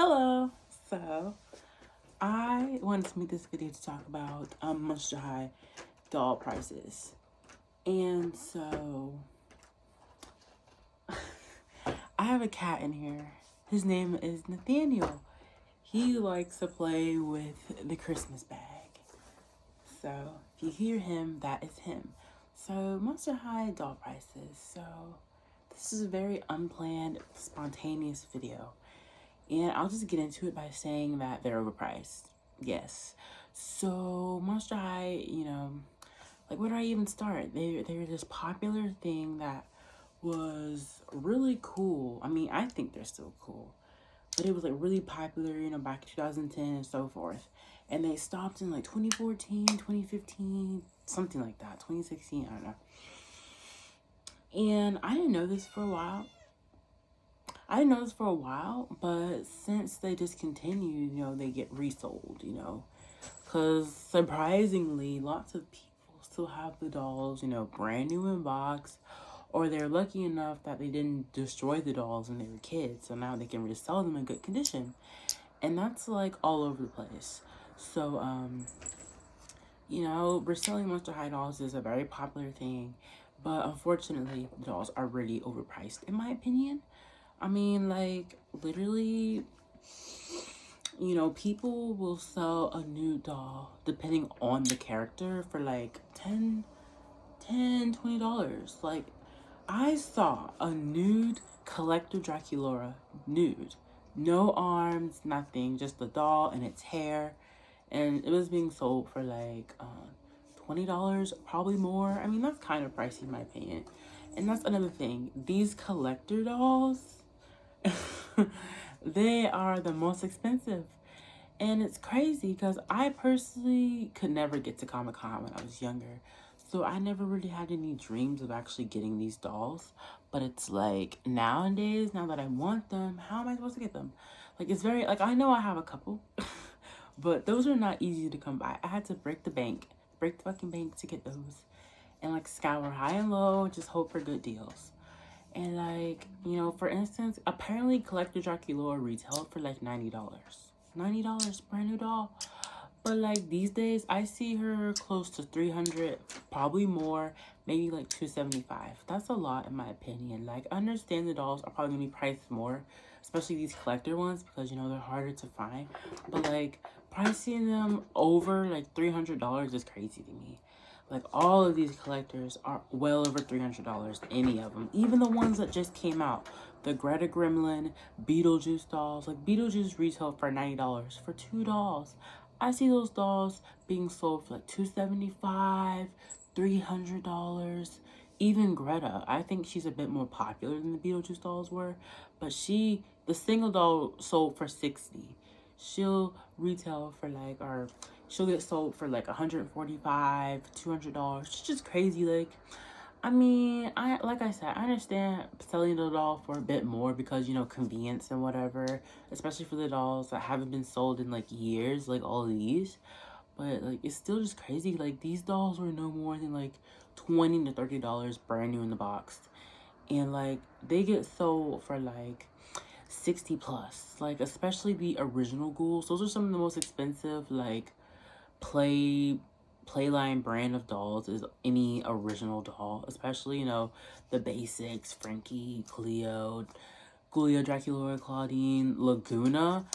Hello. So, I wanted to make this video to talk about Monster High doll prices. And so, I have a cat in here. His name is Nathaniel. He likes to play with the Christmas bag. So, if you hear him, that is him. So, Monster High doll prices. So, this is a very unplanned, spontaneous video. And I'll just get into it by saying that they're overpriced. Yes. So Monster High, like where do I even start? They're this popular thing that was really cool. I mean, I think they're still cool. But it was like really popular, back in 2010 and so forth. And they stopped in like 2014, 2015, something like that. 2016, I don't know. And I didn't know this for a while. But since they discontinued, they get resold, because surprisingly, lots of people still have the dolls, brand new in box, or they're lucky enough that they didn't destroy the dolls when they were kids, so now they can resell them in good condition, and that's like all over the place. So, reselling Monster High dolls is a very popular thing, but unfortunately, the dolls are really overpriced, in my opinion. I mean, like, literally, people will sell a new doll, depending on the character, for like $20. Like, I saw a nude collector Draculaura, nude. No arms, nothing, just the doll and its hair. And it was being sold for like $20, probably more. I mean, that's kind of pricey in my opinion. And that's another thing. These collector dolls, they are the most expensive. And it's crazy because I personally could never get to Comic-Con when I was younger. So I never really had any dreams of actually getting these dolls. But it's like nowadays, now that I want them, how am I supposed to get them? Like, it's very, like, I know I have a couple. But those are not easy to come by. I had to break the fucking bank to get those. And like scour high and low, just hope for good deals. And like, for instance, apparently Collector Draculaura retailed for like $90. $90, brand new doll. But like these days, I see her close to 300, probably more, maybe like 275. That's a lot in my opinion. Like, I understand the dolls are probably gonna be priced more, especially these collector ones, because they're harder to find. But like pricing them over like $300 is crazy to me. Like, all of these collectors are well over $300, any of them. Even the ones that just came out. The Greta Gremlin, Beetlejuice dolls. Like, Beetlejuice retail for $90 for 2 dolls. I see those dolls being sold for like $275, $300. Even Greta, I think she's a bit more popular than the Beetlejuice dolls were. But the single doll sold for $60. She'll retail for like, or she'll get sold for like $145, $200. It's just crazy. Like, I mean, like I said, I understand selling the doll for a bit more because, convenience and whatever, especially for the dolls that haven't been sold in like years, like all of these. But like, it's still just crazy. Like, these dolls were no more than like $20 to $30 brand new in the box. And like, they get sold for like 60 plus, like, especially the original ghouls. Those are some of the most expensive, like, playline brand of dolls is any original doll, especially, the basics: Frankie, Cleo, ghoulia, Draculaura, Claudine, Laguna,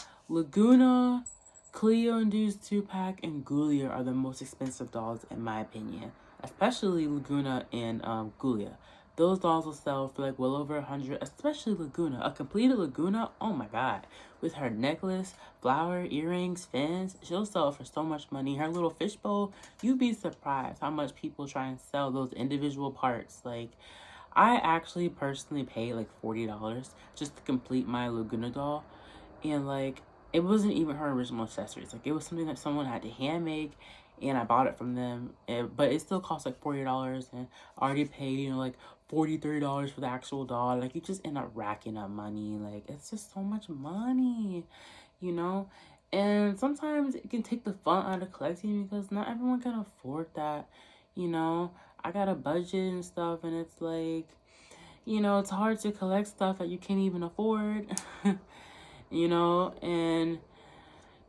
Cleo induced 2-pack, and ghoulia are the most expensive dolls in my opinion, especially Laguna and ghoulia. Those dolls will sell for like well over 100, especially Laguna. A completed Laguna, oh my god. With her necklace, flower, earrings, fins, she'll sell for so much money. Her little fishbowl, you'd be surprised how much people try and sell those individual parts. Like, I actually personally paid like $40 just to complete my Laguna doll. And like, it wasn't even her original accessories. Like, it was something that someone had to hand make, and I bought it from them. But it still cost like $40, and I already paid, like $43 for the actual doll. Like, you just end up racking up money. Like, it's just so much money, And sometimes it can take the fun out of collecting because not everyone can afford that, I got a budget and stuff, and it's like, it's hard to collect stuff that you can't even afford. you know? And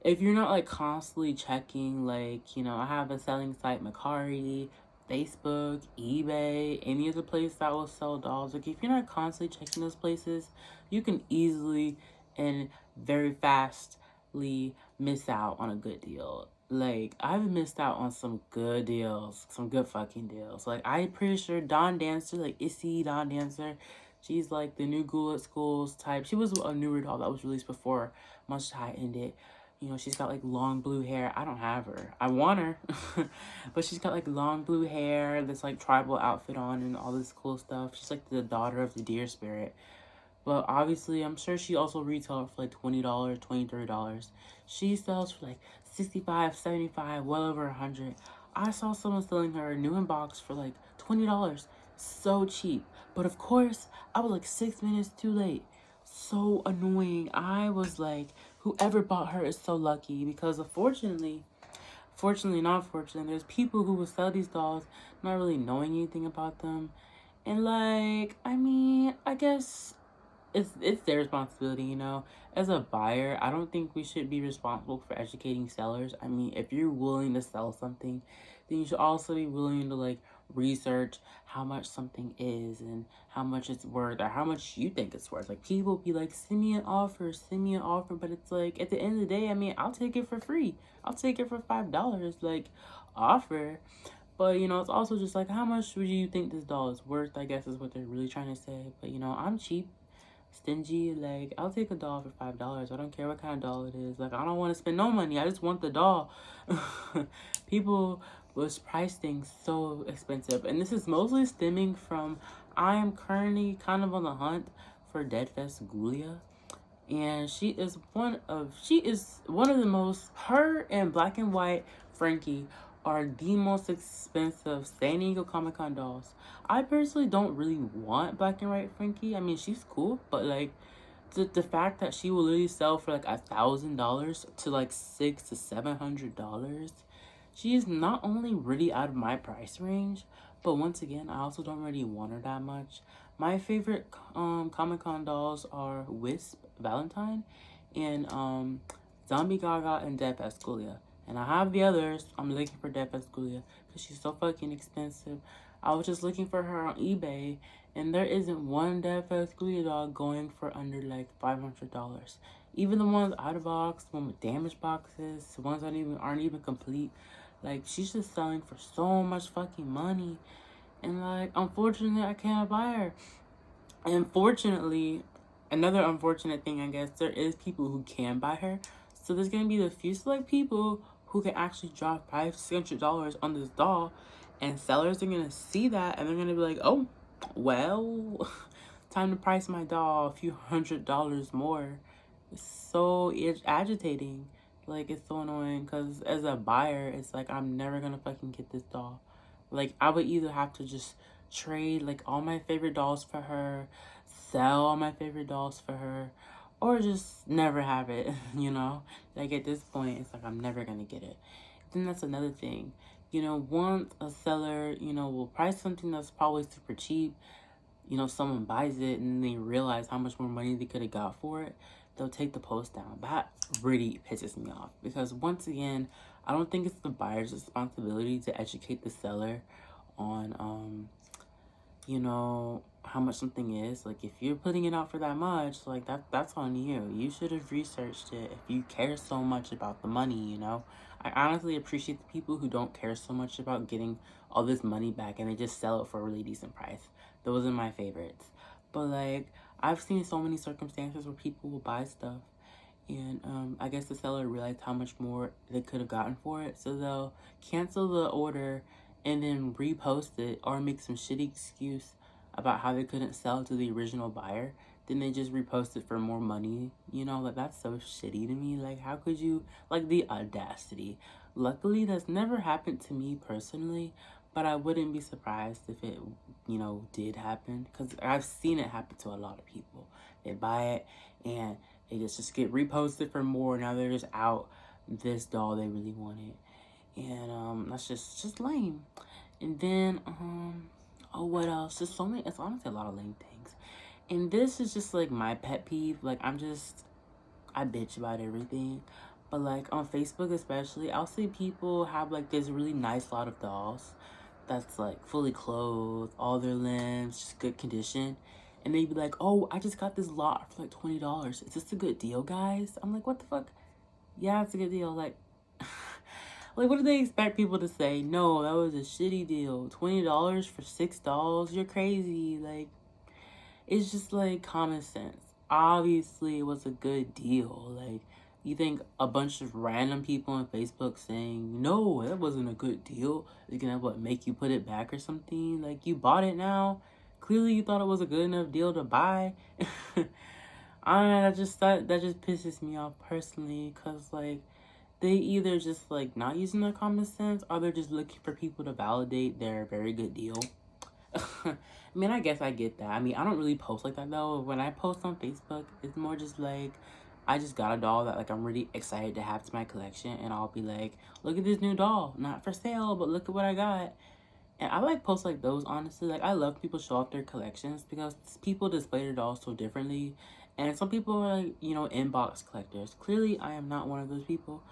if you're not like constantly checking, like, you know, I have a selling site, Macari, Facebook, eBay, any other place that will sell dolls. Like, if you're not constantly checking those places, you can easily and very fastly miss out on a good deal. Like, I've missed out on some good deals, some good fucking deals. Like, I'm pretty sure Dawn Dancer, like Issy Dawn Dancer, she's like the new Ghoul at Schools type. She was a newer doll that was released before Monster High ended. You know, she's got like long blue hair. I don't have her. I want her. But she's got like long blue hair, this like tribal outfit on, and all this cool stuff. She's like the daughter of the deer spirit. But obviously, I'm sure she also retails for like $20, $23. She sells for like 65, 75, well over 100. I saw someone selling her new in box for like $20. So cheap. But of course, I was like 6 minutes too late. So annoying. I was like, whoever bought her is so lucky, because unfortunately, fortunately, not fortunately, there's people who will sell these dolls not really knowing anything about them. And like, I mean, I guess it's their responsibility, you know. As a buyer, I don't think we should be responsible for educating sellers. I mean, if you're willing to sell something, then you should also be willing to like research how much something is and how much it's worth, or how much you think it's worth. Like, people be like, send me an offer, but it's like, at the end of the day, I mean, I'll take it for free. I'll take it for $5, like, offer. But, you know, it's also just like, how much would you think this doll is worth, I guess is what they're really trying to say. But, you know, I'm cheap, stingy. Like, I'll take a doll for $5. I don't care what kind of doll it is. Like, I don't want to spend no money. I just want the doll. People was price things so expensive. And this is mostly stemming from, I am currently kind of on the hunt for Deadfast ghoulia. And she is one of the most, her and Black and White Frankie are the most expensive San Diego Comic Con dolls. I personally don't really want Black and White Frankie. I mean, she's cool, but like, the fact that she will literally sell for like $1,000 to like $600 to $700, she is not only really out of my price range, but once again, I also don't really want her that much. My favorite Comic Con dolls are Wisp Valentine and Zombie Gaga and deadfast ghoulia. And I have the others. I'm looking for deadfast ghoulia because she's so fucking expensive. I was just looking for her on eBay, and there isn't one deadfast ghoulia doll going for under like $500. Even the ones out of box, the one with damaged boxes, the ones that aren't even complete, like, she's just selling for so much fucking money. And like, unfortunately, I can't buy her. And fortunately, another unfortunate thing, I guess, there is people who can buy her. So there's gonna be the few select people who can actually drop $500-$600 on this doll, and sellers are gonna see that and they're gonna be like, oh, well, time to price my doll a few $100 more. It's so agitating. Like, it's so annoying because as a buyer, it's like, I'm never gonna fucking get this doll. Like, I would either have to just trade like all my favorite dolls for her, sell all my favorite dolls for her, or just never have it, you know? Like, at this point, it's like, I'm never gonna get it. Then that's another thing. You know, once a seller, you know, will price something that's probably super cheap, you know, someone buys it and they realize how much more money they could have got for it, they'll take the post down. That really pisses me off, because once again, I don't think it's the buyer's responsibility to educate the seller on you know, how much something is. Like, if you're putting it out for that much, like, that's on you. You should have researched it if you care so much about the money, you know. I honestly appreciate the people who don't care so much about getting all this money back and they just sell it for a really decent price. Those are my favorites. But like, I've seen so many circumstances where people will buy stuff and I guess the seller realized how much more they could have gotten for it, so they'll cancel the order and then repost it or make some shitty excuse about how they couldn't sell to the original buyer. Then they just repost it for more money. You know, like, that's so shitty to me. Like, how could you, like, the audacity. Luckily, that's never happened to me personally, but I wouldn't be surprised if it, you know, did happen, because I've seen it happen to a lot of people. They buy it and they just get reposted for more. Now they're just out this doll they really wanted. And that's just lame. And then oh, what else? Just so many, it's honestly a lot of lame things. And this is just like my pet peeve. Like, I'm just I bitch about everything. But like on Facebook especially, I'll see people have like this really nice lot of dolls that's like fully clothed, all their limbs, just good condition. And they'd be like, oh, I just got this lot for like $20. Is this a good deal, guys? I'm like, what the fuck? Yeah, it's a good deal. Like, like, what do they expect people to say? No, that was a shitty deal. $20 for 6 dolls? You're crazy. Like, it's just like common sense. Obviously, it was a good deal. Like, you think a bunch of random people on Facebook saying, no, that wasn't a good deal, is gonna what, make you put it back or something? Like, you bought it now. Clearly, you thought it was a good enough deal to buy. I don't know, that just pisses me off personally, because like they either just like not using their common sense, or they're just looking for people to validate their very good deal. I mean, I guess I get that. I mean, I don't really post like that though. When I post on Facebook, it's more just like I just got a doll that like I'm really excited to have to my collection, and I'll be like, look at this new doll, not for sale, but look at what I got. And I like posts like those, honestly. Like, I love people show off their collections because people display their dolls so differently. And some people are like, you know, inbox collectors. Clearly, I am not one of those people.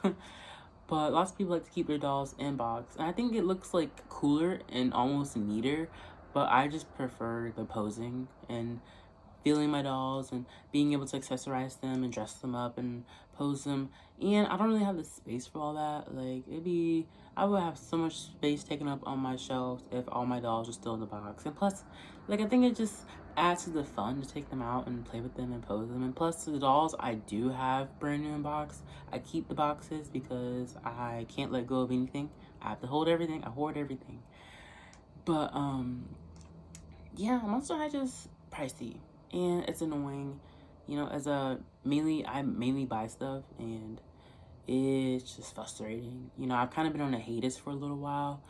But lots of people like to keep their dolls inbox. And I think it looks like cooler and almost neater. But I just prefer the posing and feeling my dolls and being able to accessorize them and dress them up and pose them. And I don't really have the space for all that. Like, I would have so much space taken up on my shelves if all my dolls were still in the box. And plus, like, I think it just adds to the fun to take them out and play with them and pose them. And plus, the dolls I do have brand new in box, I keep the boxes because I can't let go of anything. I have to hold everything. I hoard everything. But, yeah, Monster High just pricey. And it's annoying. You know, I mainly buy stuff, and it's just frustrating. You know, I've kind of been on a hiatus for a little while,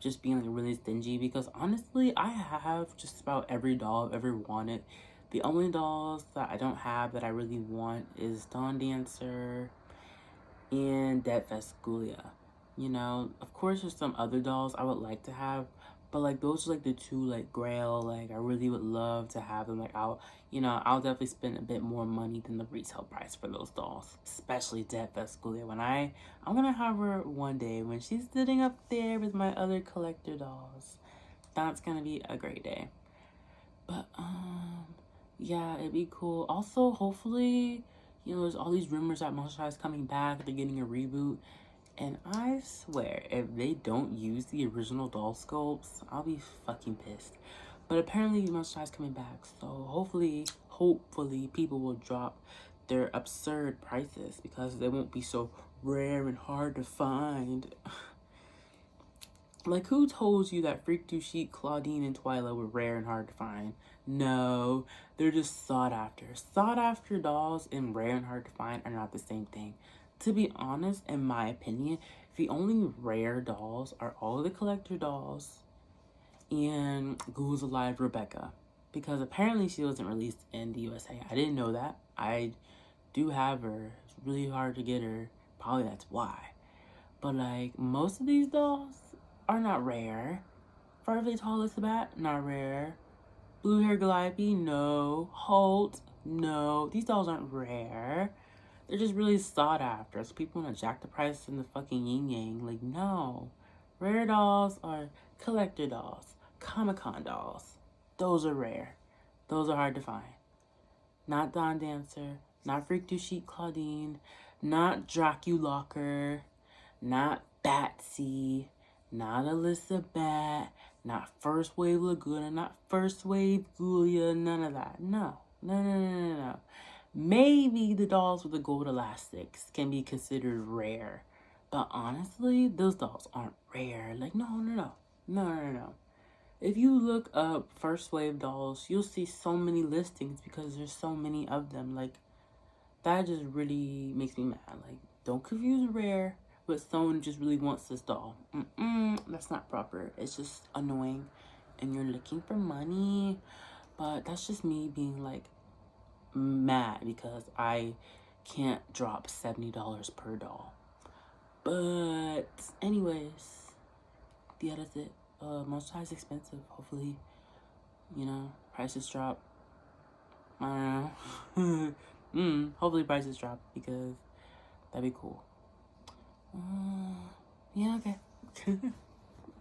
just being like really stingy, because honestly, I have just about every doll I've ever wanted. The only dolls that I don't have that I really want is Dawn Dancer and deadfast ghoulia. You know, of course there's some other dolls I would like to have, but like those are like the two like grail, like I really would love to have them. Like I'll definitely spend a bit more money than the retail price for those dolls, especially deadfast ghoulia. I'm gonna have her one day when she's sitting up there with my other collector dolls. That's gonna be a great day. But yeah, it'd be cool. Also, hopefully, you know, there's all these rumors that Monster High is coming back, they're getting a reboot. And I swear, if they don't use the original doll sculpts, I'll be fucking pissed. But apparently Monster High is coming back, so hopefully people will drop their absurd prices because they won't be so rare and hard to find. Like, who told you that Freak Du Chic, Claudine, and Twyla were rare and hard to find? No, they're just sought after. Sought after dolls and rare and hard to find are not the same thing. To be honest, in my opinion, the only rare dolls are all the collector dolls and Ghouls Alive Rebecca. Because apparently she wasn't released in the USA. I didn't know that. I do have her. It's really hard to get her. Probably that's why. But like, most of these dolls are not rare. Farley Tallest Bat, not rare. Blue Hair Calliope, no. Holt, no. These dolls aren't rare. They're just really sought after. So people want to jack the price in the fucking yin yang. Like, no. Rare dolls are collector dolls. Comic-Con dolls. Those are rare. Those are hard to find. Not Dawn Dancer. Not Freak Du Chic Claudine. Not Draculaker. Not Batsy. Not Alyssa Bat, not First Wave Laguna, not First Wave Ghoulia, none of that. No. Maybe the dolls with the gold elastics can be considered rare. But honestly, those dolls aren't rare. Like, no. If you look up First Wave dolls, you'll see so many listings because there's so many of them. Like, that just really makes me mad. Like, don't confuse rare but someone just really wants this doll. That's not proper. It's just annoying. And you're looking for money. But that's just me being like mad because I can't drop $70 per doll. But anyways, yeah, that's it. Monster High is expensive. Hopefully, you know, prices drop. I don't know. Hopefully prices drop because that'd be cool. Yeah, okay.